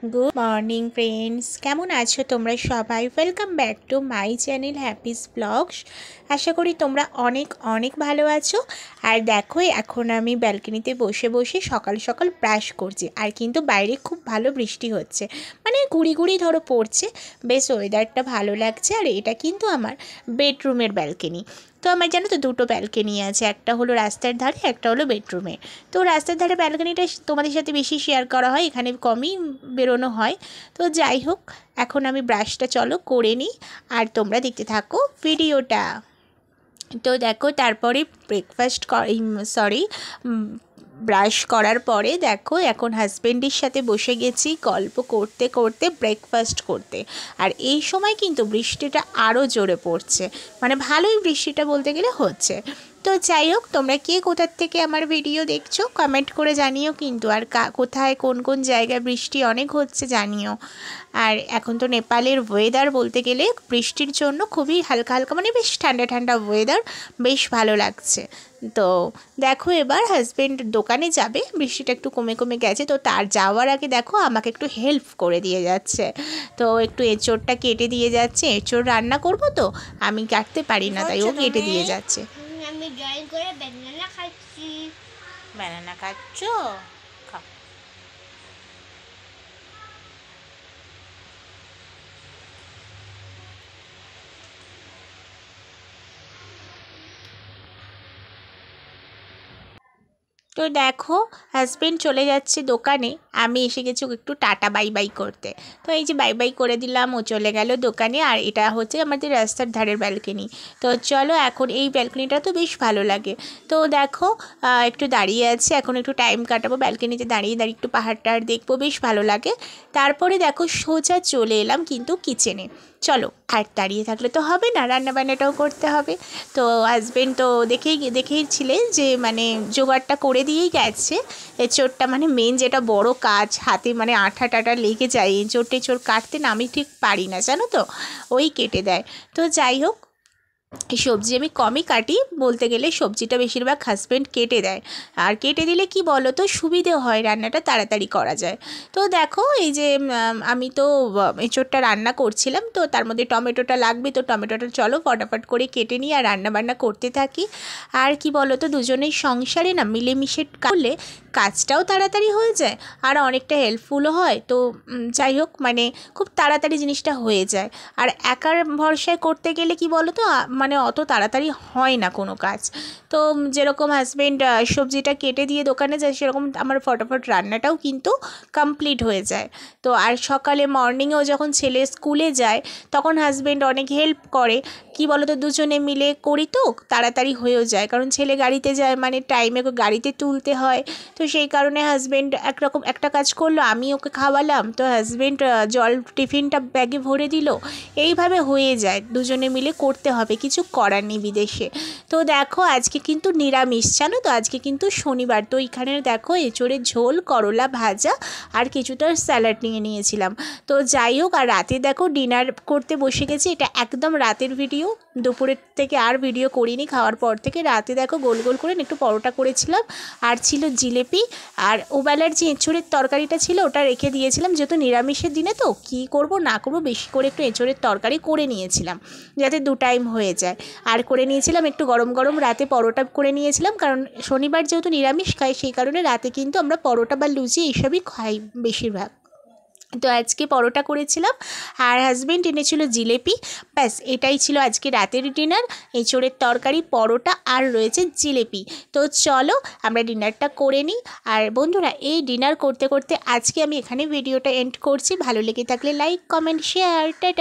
Good morning friends केमन आछो तोमरा सबाई welcome back to my channel Happy's blogs. आशा करी तोमरा अनेक अनेक भालो आछो। और देखो एखोन आमी ब्यालकनिते बसे बसे सकाल सकाल ब्राश करछि और किन्तु बाइरे खूब भालो बृष्टि होच्छे, माने गुड़ी गुड़ी धरो पड़छे, बेश वेदारटा भालो लागछे। और एटा किन्तु आमार बेडरूमेर ब्यालकनि। तो आमार जानो तो दुटो ब्यालकनि आछे, एकटा हलो रास्तार धारे एकटा हलो बेडरूमे। तो रास्तार धारे ब्यालकनिटा तोमादेर साथे बेशी शेयार करा हय, एखाने कमई बेरोनो हय। तो जाई होक एखन आमी ब्राशटा चलो करे निई और तोमरा देखते थाको भिडियोटा। तो देखो तारपरे ब्रेकफास्ट ब्राश करार परे देखो एखन हाजबैंडेर साथे बसे गेছি गल्प करते करते ब्रेकफास्ट करते। और এই সময় কিন্তু বৃষ্টিটা আরও জোরে পড়ছে, মানে ভালোই বৃষ্টিটা বলতে গেলে হচ্ছে। তো যাই হোক তোমরা কে কোথা থেকে আমার ভিডিও দেখছো কমেন্ট করে জানিও কিন্তু, আর কোথায় কোন কোন জায়গায় বৃষ্টি অনেক হচ্ছে জানিও। আর এখন তো নেপালের ওয়েদার বলতে গেলে বৃষ্টির জন্য খুবই হালকা হালকা, মানে বেশ ঠান্ডা ঠান্ডা ওয়েদার, বেশ ভালো লাগছে। তো দেখো এবার হাজবেন্ড দোকানে যাবে, বৃষ্টিটা একটু কমে কমে গেছে, তো তার যাওয়ার আগে দেখো আমাকে একটু হেল্প করে দিয়ে যাচ্ছে। তো একটু এঁচোড়টা কেটে দিয়ে যাচ্ছে, এঁচোড় রান্না করব তো আমি কাটতে পারি না, তাই ও কেটে দিয়ে যাচ্ছে। আমি ড্রয়িং করে ব্যানানা খাচ্ছি। ব্যানানা খাচ্ছো? খাও। তো দেখো হাজবেন্ড চলে যাচ্ছে দোকানে, আমি এসে গেছি ওকে একটু টাটা বাই বাই করতে। তো এই যে বাই বাই করে দিলাম, ও চলে গেল দোকানে। আর এটা হচ্ছে আমাদের রাস্তার ধারের ব্যালকনি। তো চলো এখন এই ব্যালকনিটা তো বেশ ভালো লাগে। তো দেখো একটু দাঁড়িয়ে আছে, এখন একটু টাইম কাটাবো ব্যালকনিতে দাঁড়িয়ে দাঁড়িয়ে, একটু পাহাড় টাহাড় দেখবো, বেশ ভালো লাগে। তারপরে দেখো সোজা চলে এলাম কিন্তু কিচেনে। চলো আর দাঁড়িয়ে থাকলে তো হবে না, রান্নাবান্নাটাও করতে হবে। তো হাজবেন্ড তো দেখেইছিলেন যে মানে জোগাড়টা করে দিয়েই গেছে। এঁচোড়টা মানে মেন যেটা বড় কাজ, হাতে মানে আঠা টাটা লেগে যায়, এঁচোড় টেঁচোড় কাটতে না আমি ঠিক পারি না জানো তো, ওই কেটে দেয়। তো যাই হোক সবজি আমি কমই কাটি বলতে গেলে, সবজিটা বেশিরভাগ হাজবেন্ড কেটে দেয়। আর কেটে দিলে কি বলো তো সুবিধে হয়, রান্নাটা তাড়াতাড়ি করা যায়। তো দেখো এই যে আমি তো এঁচোড়টা রান্না করছিলাম, তো তার মধ্যে টমেটোটা লাগবে, তো টমেটোটা চলো ফটাফট করে কেটে নিই আর রান্নাবান্না করতে থাকি। আর কি বলো তো দুজনের সংসারে না মিলেমিশে করলে কাজটাও তাড়াতাড়ি হয়ে যায় আর অনেকটা হেল্পফুলও হয়। তো যাই হোক মানে খুব তাড়াতাড়ি জিনিসটা হয়ে যায়। আর একার ভরসায় করতে গেলে কি বলো তো মানে অত তাড়াতাড়ি হয় না কোনো কাজ। তো যেরকম হাজবেন্ড সবজিটা কেটে দিয়ে দোকানে যায়, সেরকম আমার ফটাফট রান্নাটাও কিন্তু কমপ্লিট হয়ে যায়। তো আর সকালে মর্নিংয়েও যখন ছেলে স্কুলে যায় তখন হাজবেন্ড অনেক হেল্প করে। কি বলো তো দুজনে মিলে করি তো তাড়াতাড়ি হয়েও যায়, কারণ ছেলে গাড়িতে যায় মানে টাইমে গাড়িতে তুলতে হয়। তো সেই কারণে হাজবেন্ড একরকম একটা কাজ করলো, আমি ওকে খাওয়ালাম, তো হাজবেন্ড জল টিফিনটা ব্যাগে ভরে দিল, এইভাবে হয়ে যায়। দুজনে মিলে করতে হবে, কিছু করার নেই বিদেশে। তো দেখো আজকে কিন্তু নিরামিষ জানো তো, আজকে কিন্তু শনিবার। তো এখানে দেখো এঁচোড়ের ঝোল, করলা ভাজা আর কিছুটা স্যালাড নিয়ে নিয়েছিলাম। তো যাই হোক আর রাতে দেখো ডিনার করতে বসে গেছি, এটা একদম রাতের ভিডিও, দুপুরের থেকে আর ভিডিও করিনি খাওয়ার পর থেকে। রাতে দেখো গোল গোল করে একটু পরোটা করেছিলাম আর ছিল জিলেপি। আর ওবেলার যে এঁচোড়ের তরকারিটা ছিল ওটা রেখে দিয়েছিলাম, যেহেতু নিরামিষের দিনে তো কী করব না করব বেশি করে একটু এঁচোড়ের তরকারি করে নিয়েছিলাম যাতে 2 টাইম হয়ে যায়। আর করে নিয়েছিলাম একটু গরম গরম রাতে পরোটা করে নিয়েছিলাম, কারণ শনিবার যেহেতু নিরামিষ খাই সেই কারণে রাতে কিন্তু আমরা পরোটা বা লুচি এইসবই খাই বেশিরভাগ। তো আজকে পরোটা করেছিলাম আর হাজবেন্ড এনেছিল জিলেপি, ব্যাস এটাই ছিল আজকে রাতের ডিনার। এঁচোড়ের তরকারি, পরোটা আর রয়েছে জিলেপি। তো চলো আমরা ডিনারটা করে নিই। আর বন্ধুরা এই ডিনার করতে করতে আজকে আমি এখানে ভিডিওটা এন্ড করছি। ভালো লেগে থাকলে লাইক কমেন্ট শেয়ার, টাটা।